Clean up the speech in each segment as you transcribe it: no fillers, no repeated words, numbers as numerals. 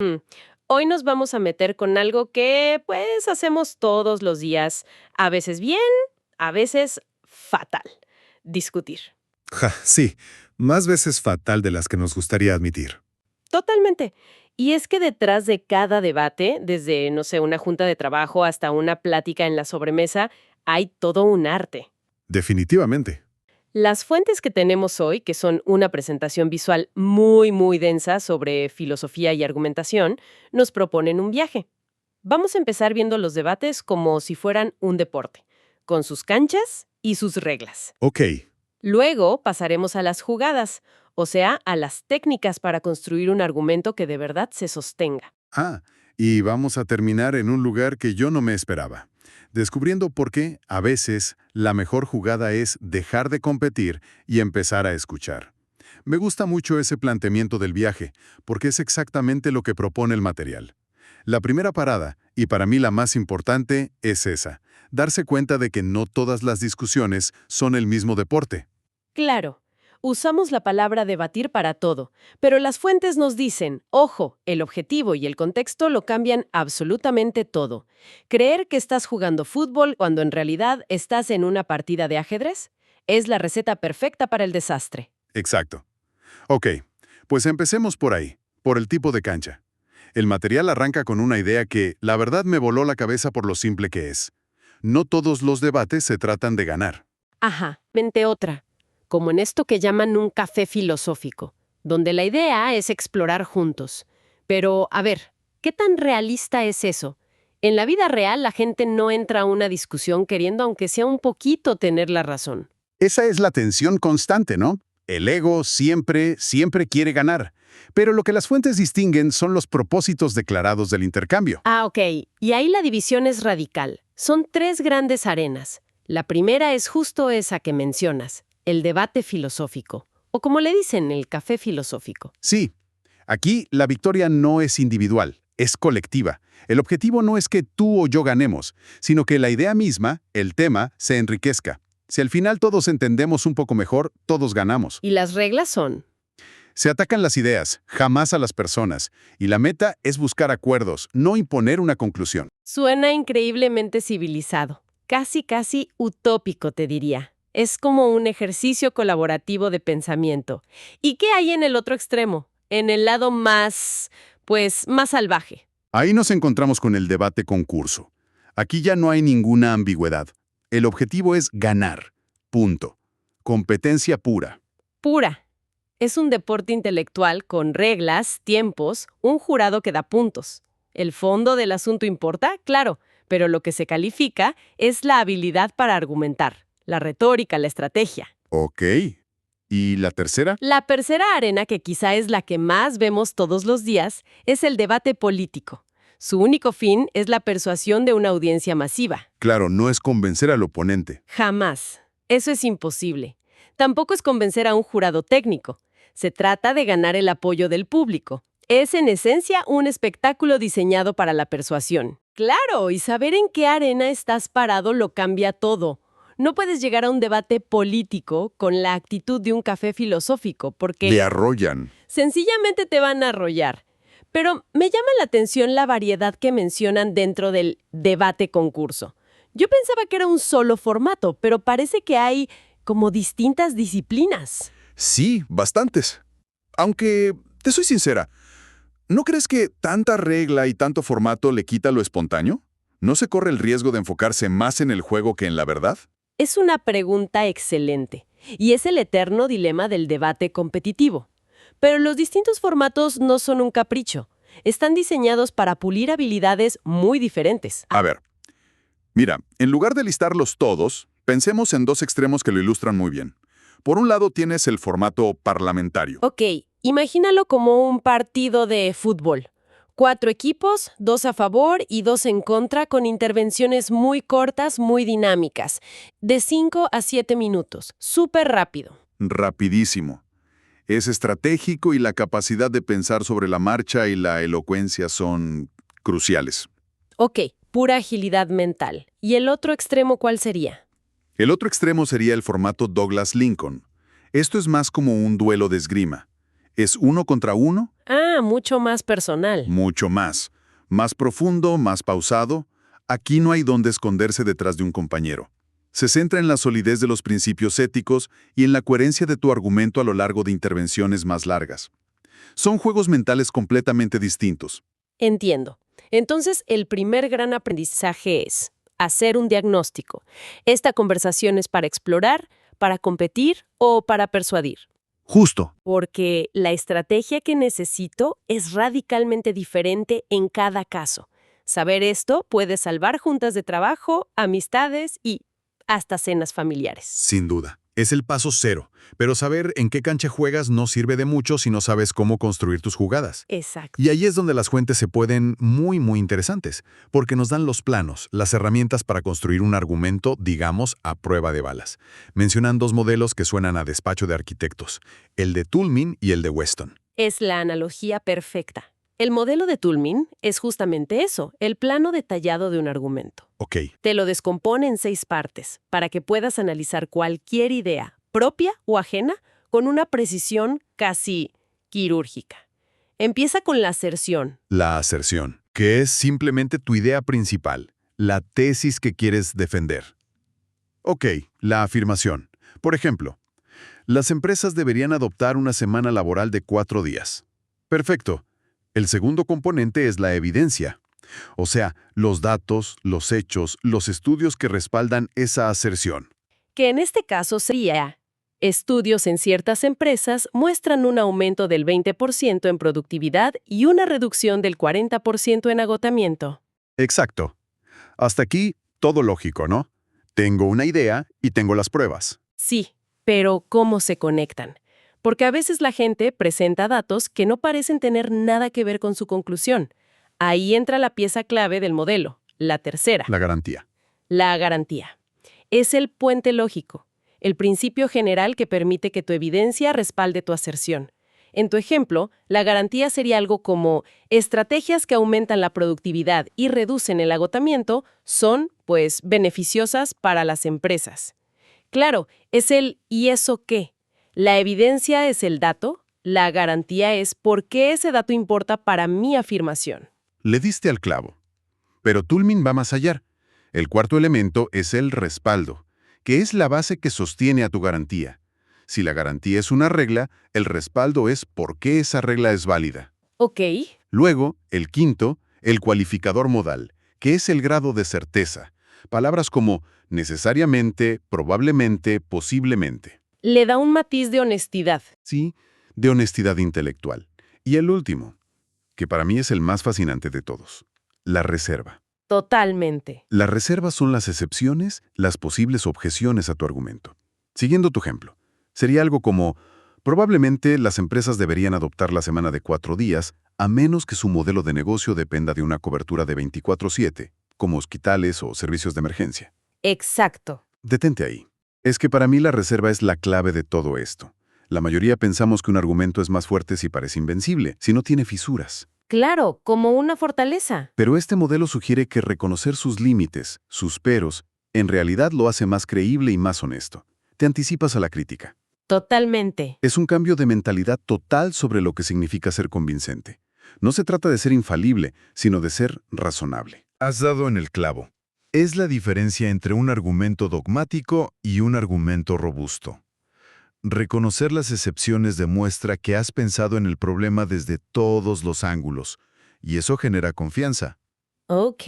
Mm. Hoy nos vamos a meter con algo que, pues, hacemos todos los días, a veces bien, a veces fatal. Discutir. Ja, sí, más veces fatal de las que nos gustaría admitir. Totalmente. Y es que detrás de cada debate, desde, no sé, una junta de trabajo hasta una plática en la sobremesa, hay todo un arte. Definitivamente. Las fuentes que tenemos hoy, que son una presentación visual muy, muy densa sobre filosofía y argumentación, nos proponen un viaje. Vamos a empezar viendo los debates como si fueran un deporte, con sus canchas y sus reglas. Ok, Luego pasaremos a las jugadas, o sea, a las técnicas para construir un argumento que de verdad se sostenga. y vamos a terminar en un lugar que yo no me esperaba, descubriendo por qué, a veces, la mejor jugada es dejar de competir y empezar a escuchar. Me gusta mucho ese planteamiento del viaje, porque es exactamente lo que propone el material. La primera parada, y para mí la más importante, es esa: darse cuenta de que no todas las discusiones son el mismo deporte. Claro, usamos la palabra debatir para todo, pero las fuentes nos dicen, ojo, el objetivo y el contexto lo cambian absolutamente todo. Creer que estás jugando fútbol cuando en realidad estás en una partida de ajedrez es la receta perfecta para el desastre. Exacto. Ok, pues empecemos por ahí, por el tipo de cancha. El material arranca con una idea que, la verdad, me voló la cabeza por lo simple que es. No todos los debates se tratan de ganar. Ajá, mente otra, como en esto que llaman un café filosófico, donde la idea es explorar juntos. Pero, a ver, ¿qué tan realista es eso? En la vida real la gente no entra a una discusión queriendo aunque sea un poquito tener la razón. Esa es la tensión constante, ¿no? El ego siempre quiere ganar. Pero lo que las fuentes distinguen son los propósitos declarados del intercambio. Ah, ok, y ahí la división es radical. Son tres grandes arenas. La primera es justo esa que mencionas, el debate filosófico, o como le dicen, el café filosófico. Sí, aquí la victoria no es individual, es colectiva. El objetivo no es que tú o yo ganemos, sino que la idea misma, el tema, se enriquezca. Si al final todos entendemos un poco mejor, todos ganamos. Y las reglas son... Se atacan las ideas, jamás a las personas, y la meta es buscar acuerdos, no imponer una conclusión. Suena increíblemente civilizado, casi utópico, te diría. Es como un ejercicio colaborativo de pensamiento. ¿Y qué hay en el otro extremo? En el lado más, pues, más salvaje. Ahí nos encontramos con el debate concurso. Aquí ya no hay ninguna ambigüedad. El objetivo es ganar. Punto. Competencia pura. Pura. Es un deporte intelectual con reglas, tiempos, un jurado que da puntos. ¿El fondo del asunto importa? Claro, pero lo que se califica es la habilidad para argumentar, la retórica, la estrategia. Ok. ¿Y la tercera? La tercera arena, que quizá es la que más vemos todos los días, es el debate político. Su único fin es la persuasión de una audiencia masiva. Claro, no es convencer al oponente. Jamás. Eso es imposible. Tampoco es convencer a un jurado técnico. Se trata de ganar el apoyo del público. Es en esencia un espectáculo diseñado para la persuasión. Claro, y saber en qué arena estás parado lo cambia todo. No puedes llegar a un debate político con la actitud de un café filosófico, porque Le arrollan. sencillamente te van a arrollar. Pero me llama la atención la variedad que mencionan dentro del debate concurso. Yo pensaba que era un solo formato, pero parece que hay como distintas disciplinas. Sí, bastantes. Aunque, te soy sincera, ¿no crees que tanta regla y tanto formato le quita lo espontáneo? ¿No se corre el riesgo de enfocarse más en el juego que en la verdad? Es una pregunta excelente, y es el eterno dilema del debate competitivo. Pero los distintos formatos no son un capricho. Están diseñados para pulir habilidades muy diferentes. A ver, mira, en lugar de listarlos todos, pensemos en dos extremos que lo ilustran muy bien. Por un lado tienes el formato parlamentario. Ok, imagínalo como un partido de fútbol. 4 equipos, 2 a favor y 2 en contra, con intervenciones muy cortas, muy dinámicas, de 5 a 7 minutos, súper rápido. Rapidísimo. Es estratégico y la capacidad de pensar sobre la marcha y la elocuencia son cruciales. Ok, pura agilidad mental. ¿Y el otro extremo cuál sería? El otro extremo sería el formato Douglas Lincoln. Esto es más como un duelo de esgrima. ¿Es uno contra uno? Ah, mucho más personal. Mucho más. Más profundo, más pausado. Aquí no hay donde esconderse detrás de un compañero. Se centra en la solidez de los principios éticos y en la coherencia de tu argumento a lo largo de intervenciones más largas. Son juegos mentales completamente distintos. Entiendo. Entonces, el primer gran aprendizaje es hacer un diagnóstico. ¿Esta conversación es para explorar, para competir o para persuadir? Justo. Porque la estrategia que necesito es radicalmente diferente en cada caso. Saber esto puede salvar juntas de trabajo, amistades y hasta cenas familiares. Sin duda. Es el paso cero, pero saber en qué cancha juegas no sirve de mucho si no sabes cómo construir tus jugadas. Exacto. Y ahí es donde las fuentes se pueden muy interesantes, porque nos dan los planos, las herramientas para construir un argumento, digamos, a prueba de balas. Mencionan dos modelos que suenan a despacho de arquitectos, el de Toulmin y el de Weston. Es la analogía perfecta. El modelo de Toulmin es justamente eso, el plano detallado de un argumento. Ok, Te lo descompone en 6 partes, para que puedas analizar cualquier idea, propia o ajena, con una precisión casi quirúrgica. Empieza con la aserción. la aserción, que es simplemente tu idea principal, la tesis que quieres defender. Ok, la afirmación. Por ejemplo, las empresas deberían adoptar una semana laboral de 4 días. Perfecto. El segundo componente es la evidencia. O sea, los datos, los hechos, los estudios que respaldan esa aserción. Que en este caso sería, estudios en ciertas empresas muestran un aumento del 20% en productividad y una reducción del 40% en agotamiento. Exacto. Hasta aquí, todo lógico, ¿no? Tengo una idea y tengo las pruebas. Sí, pero ¿cómo se conectan? Porque a veces la gente presenta datos que no parecen tener nada que ver con su conclusión. Ahí entra la pieza clave del modelo, la tercera. La garantía. La garantía. Es el puente lógico, el principio general que permite que tu evidencia respalde tu aserción. En tu ejemplo, la garantía sería algo como estrategias que aumentan la productividad y reducen el agotamiento son, pues, beneficiosas para las empresas. Claro, es el ¿y eso qué? La evidencia es el dato, la garantía es por qué ese dato importa para mi afirmación. Le diste al clavo. Pero Toulmin va más allá. El cuarto elemento es el respaldo, que es la base que sostiene a tu garantía. Si la garantía es una regla, el respaldo es por qué esa regla es válida. Ok, Luego, el quinto, el cualificador modal, que es el grado de certeza. Palabras como necesariamente, probablemente, posiblemente. le da un matiz de honestidad. Sí, de honestidad intelectual. Y el último, que para mí es el más fascinante de todos, la reserva. Totalmente. Las reservas son las excepciones, las posibles objeciones a tu argumento. Siguiendo tu ejemplo, sería algo como, probablemente las empresas deberían adoptar la semana de 4 días, a menos que su modelo de negocio dependa de una cobertura de 24/7, como hospitales o servicios de emergencia. Exacto. Detente ahí. Es que para mí la reserva es la clave de todo esto. La mayoría pensamos que un argumento es más fuerte si parece invencible, si no tiene fisuras. Claro, como una fortaleza. Pero este modelo sugiere que reconocer sus límites, sus peros, en realidad lo hace más creíble y más honesto. Te anticipas a la crítica. Totalmente. Es un cambio de mentalidad total sobre lo que significa ser convincente. No se trata de ser infalible, sino de ser razonable. Has dado en el clavo. Es la diferencia entre un argumento dogmático y un argumento robusto. Reconocer las excepciones demuestra que has pensado en el problema desde todos los ángulos, y eso genera confianza. Ok.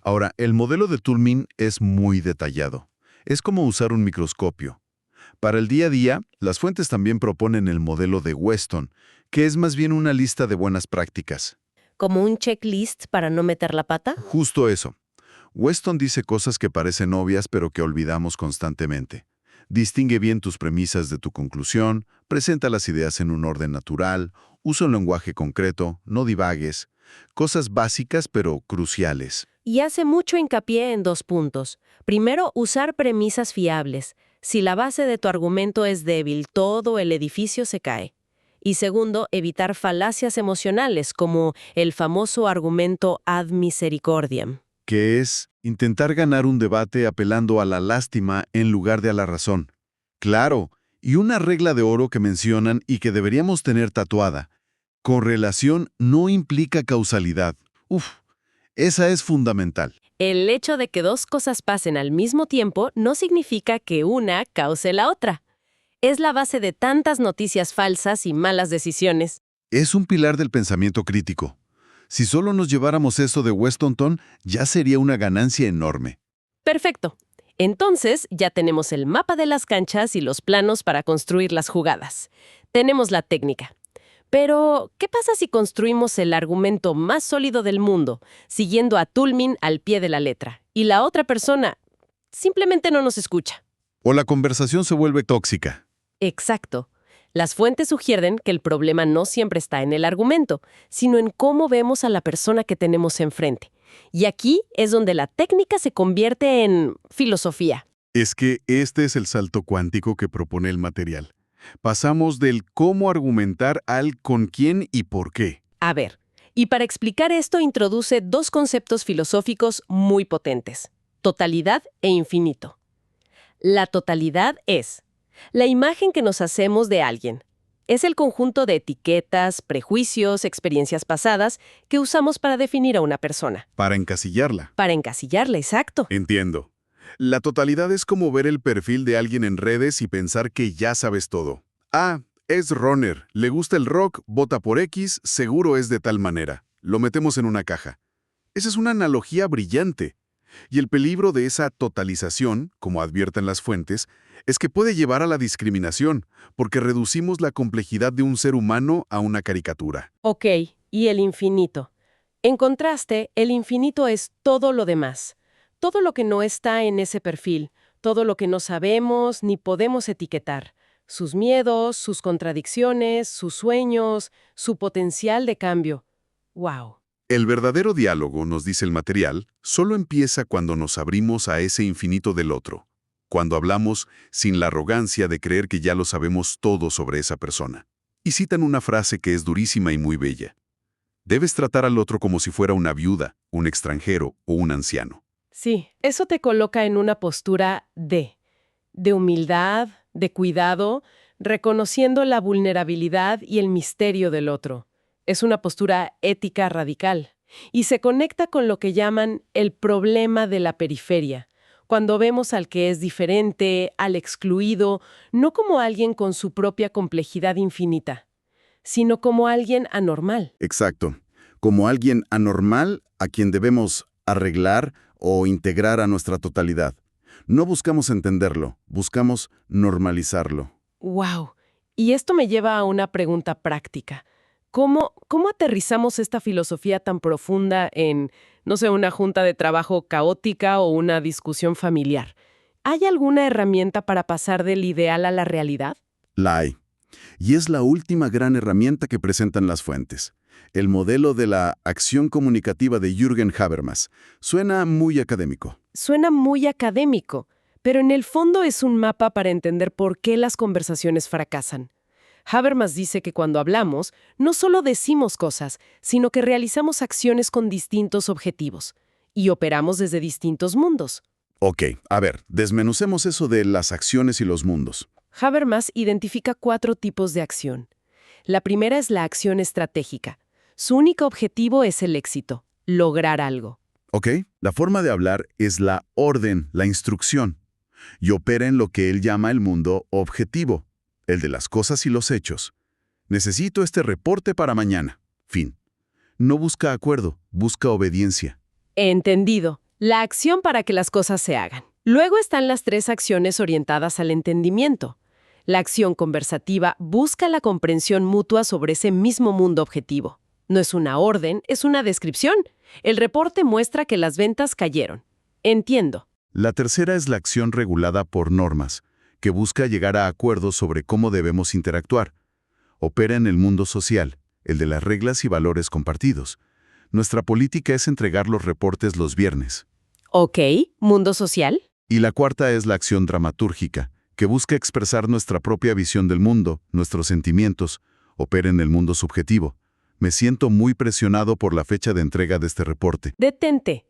Ahora, el modelo de Toulmin es muy detallado. Es como usar un microscopio. Para el día a día, las fuentes también proponen el modelo de Weston, que es más bien una lista de buenas prácticas. ¿Como un checklist para no meter la pata? Justo eso. Weston dice cosas que parecen obvias pero que olvidamos constantemente. Distingue bien tus premisas de tu conclusión, presenta las ideas en un orden natural, usa un lenguaje concreto, no divagues. Cosas básicas pero cruciales. Y hace mucho hincapié en 2 puntos. Primero, usar premisas fiables. Si la base de tu argumento es débil, todo el edificio se cae. Y segundo, evitar falacias emocionales, como el famoso argumento ad misericordiam. Que es intentar ganar un debate apelando a la lástima en lugar de a la razón. Claro, Y una regla de oro que mencionan y que deberíamos tener tatuada. Correlación no implica causalidad. Uf, esa es fundamental. El hecho de que dos cosas pasen al mismo tiempo no significa que una cause la otra. Es la base de tantas noticias falsas y malas decisiones. Es un pilar del pensamiento crítico. Si solo nos lleváramos eso de Westonton, ya sería una ganancia enorme. Perfecto. Entonces, ya tenemos el mapa de las canchas y los planos para construir las jugadas. Tenemos la técnica. Pero, ¿qué pasa si construimos el argumento más sólido del mundo, siguiendo a Toulmin al pie de la letra, y la otra persona simplemente no nos escucha? O la conversación se vuelve tóxica. Exacto. Las fuentes sugieren que el problema no siempre está en el argumento, sino en cómo vemos a la persona que tenemos enfrente. Y aquí es donde la técnica se convierte en filosofía. Es que este es el salto cuántico que propone el material. Pasamos del cómo argumentar al con quién y por qué. A ver, y para explicar esto introduce dos conceptos filosóficos muy potentes: totalidad e infinito. La totalidad es la imagen que nos hacemos de alguien. Es el conjunto de etiquetas, prejuicios, experiencias pasadas que usamos para definir a una persona. Para encasillarla. Para encasillarla, exacto. Entiendo. La totalidad es como ver el perfil de alguien en redes y pensar que ya sabes todo. Ah, es runner, le gusta el rock, vota por X, seguro es de tal manera. Lo metemos en una caja. Esa es una analogía brillante. Y el peligro de esa totalización, como advierten las fuentes, es que puede llevar a la discriminación, porque reducimos la complejidad de un ser humano a una caricatura. Ok, y el infinito. En contraste, el infinito es todo lo demás. Todo lo que no está en ese perfil, todo lo que no sabemos ni podemos etiquetar. Sus miedos, sus contradicciones, sus sueños, su potencial de cambio. ¡Wow! El verdadero diálogo, nos dice el material, solo empieza cuando nos abrimos a ese infinito del otro, cuando hablamos sin la arrogancia de creer que ya lo sabemos todo sobre esa persona. Y citan una frase que es durísima y muy bella. Debes tratar al otro como si fuera una viuda, un extranjero o un anciano. Sí, eso te coloca en una postura de humildad, de cuidado, reconociendo la vulnerabilidad y el misterio del otro. Es una postura ética radical y se conecta con lo que llaman el problema de la periferia, cuando vemos al que es diferente, al excluido, no como alguien con su propia complejidad infinita, sino como alguien anormal. Exacto. Como alguien anormal a quien debemos arreglar o integrar a nuestra totalidad. No buscamos entenderlo, buscamos normalizarlo. ¡Wow! Y esto me lleva a una pregunta práctica. ¿Cómo aterrizamos esta filosofía tan profunda en, no sé, una junta de trabajo caótica o una discusión familiar? ¿Hay alguna herramienta para pasar del ideal a la realidad? La hay. Y es la última gran herramienta que presentan las fuentes. El modelo de la acción comunicativa de Jürgen Habermas. Suena muy académico. Suena muy académico, pero en el fondo es un mapa para entender por qué las conversaciones fracasan. Habermas dice que cuando hablamos, no solo decimos cosas, sino que realizamos acciones con distintos objetivos y operamos desde distintos mundos. Ok, a ver, desmenucemos eso de las acciones y los mundos. Habermas identifica 4 tipos de acción. La primera es la acción estratégica. Su único objetivo es el éxito, lograr algo. Ok, la forma de hablar es la orden, la instrucción, y opera en lo que él llama el mundo objetivo, el de las cosas y los hechos. Necesito este reporte para mañana. Fin. No busca acuerdo, busca obediencia. Entendido. La acción para que las cosas se hagan. Luego están las 3 acciones orientadas al entendimiento. La acción conversativa busca la comprensión mutua sobre ese mismo mundo objetivo. No es una orden, es una descripción. El reporte muestra que las ventas cayeron. Entiendo. La tercera es la acción regulada por normas, que busca llegar a acuerdos sobre cómo debemos interactuar. Opera en el mundo social, el de las reglas y valores compartidos. Nuestra política es entregar los reportes los viernes. Ok, mundo social. Y la cuarta es la acción dramatúrgica, que busca expresar nuestra propia visión del mundo, nuestros sentimientos. Opera en el mundo subjetivo. Me siento muy presionado por la fecha de entrega de este reporte. Detente.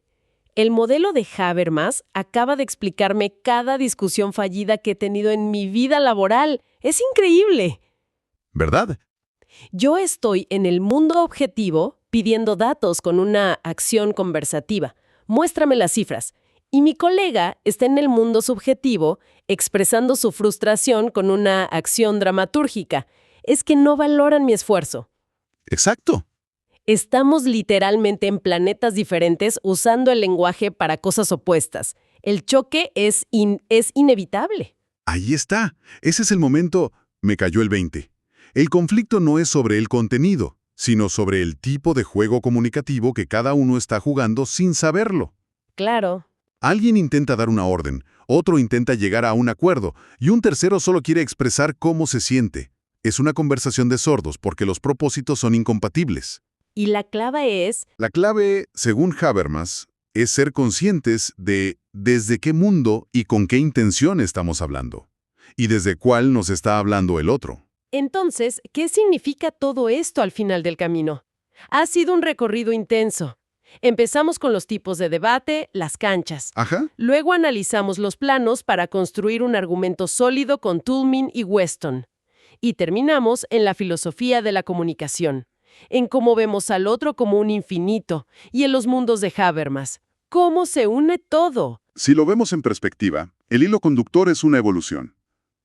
El modelo de Habermas acaba de explicarme cada discusión fallida que he tenido en mi vida laboral. Es increíble. ¿Verdad? Yo estoy en el mundo objetivo pidiendo datos con una acción conversativa. Muéstrame las cifras. Y mi colega está en el mundo subjetivo expresando su frustración con una acción dramatúrgica. Es que no valoran mi esfuerzo. Exacto. Estamos literalmente en planetas diferentes usando el lenguaje para cosas opuestas. El choque es inevitable. Ahí está. Ese es el momento. Me cayó el 20. El conflicto no es sobre el contenido, sino sobre el tipo de juego comunicativo que cada uno está jugando sin saberlo. Claro. Alguien intenta dar una orden, otro intenta llegar a un acuerdo, y un tercero solo quiere expresar cómo se siente. Es una conversación de sordos porque los propósitos son incompatibles. Y la clave es... La clave, según Habermas, es ser conscientes de desde qué mundo y con qué intención estamos hablando, y desde cuál nos está hablando el otro. Entonces, ¿qué significa todo esto al final del camino? Ha sido un recorrido intenso. Empezamos con los tipos de debate, las canchas. Ajá. Luego analizamos los planos para construir un argumento sólido con Toulmin y Weston. Y terminamos en la filosofía de la comunicación, en cómo vemos al otro como un infinito y en los mundos de Habermas. ¿Cómo se une todo? Si lo vemos en perspectiva, el hilo conductor es una evolución.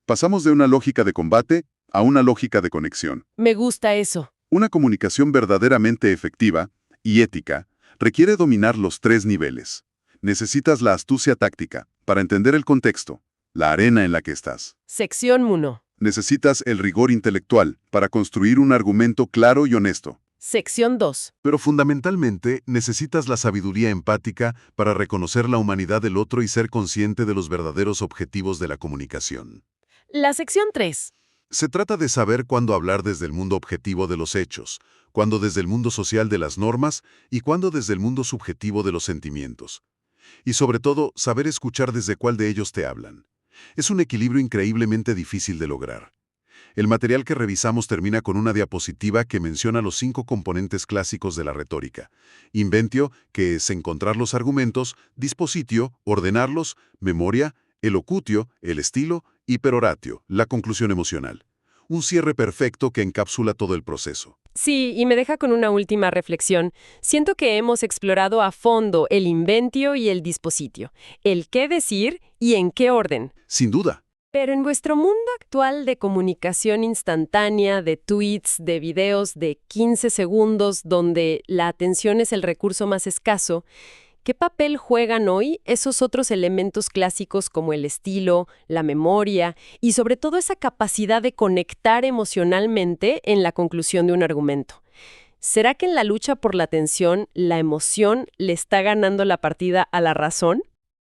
Pasamos de una lógica de combate a una lógica de conexión. Me gusta eso. Una comunicación verdaderamente efectiva y ética requiere dominar los 3 niveles. Necesitas la astucia táctica para entender el contexto, la arena en la que estás. Sección 1. Necesitas el rigor intelectual para construir un argumento claro y honesto. Sección 2. Pero fundamentalmente necesitas la sabiduría empática para reconocer la humanidad del otro y ser consciente de los verdaderos objetivos de la comunicación. La sección 3. Se trata de saber cuándo hablar desde el mundo objetivo de los hechos, cuándo desde el mundo social de las normas y cuándo desde el mundo subjetivo de los sentimientos. Y sobre todo, saber escuchar desde cuál de ellos te hablan. Es un equilibrio increíblemente difícil de lograr. El material que revisamos termina con una diapositiva que menciona los 5 componentes clásicos de la retórica. Inventio, que es encontrar los argumentos; dispositio, ordenarlos; memoria; elocutio, el estilo; y peroratio, la conclusión emocional. Un cierre perfecto que encapsula todo el proceso. Sí, y me deja con una última reflexión. Siento que hemos explorado a fondo el inventio y el dispositio, el qué decir y en qué orden. Sin duda. Pero en vuestro mundo actual de comunicación instantánea, de tweets, de videos de 15 segundos, donde la atención es el recurso más escaso, ¿qué papel juegan hoy esos otros elementos clásicos como el estilo, la memoria y sobre todo esa capacidad de conectar emocionalmente en la conclusión de un argumento? ¿Será que en la lucha por la atención, la emoción le está ganando la partida a la razón?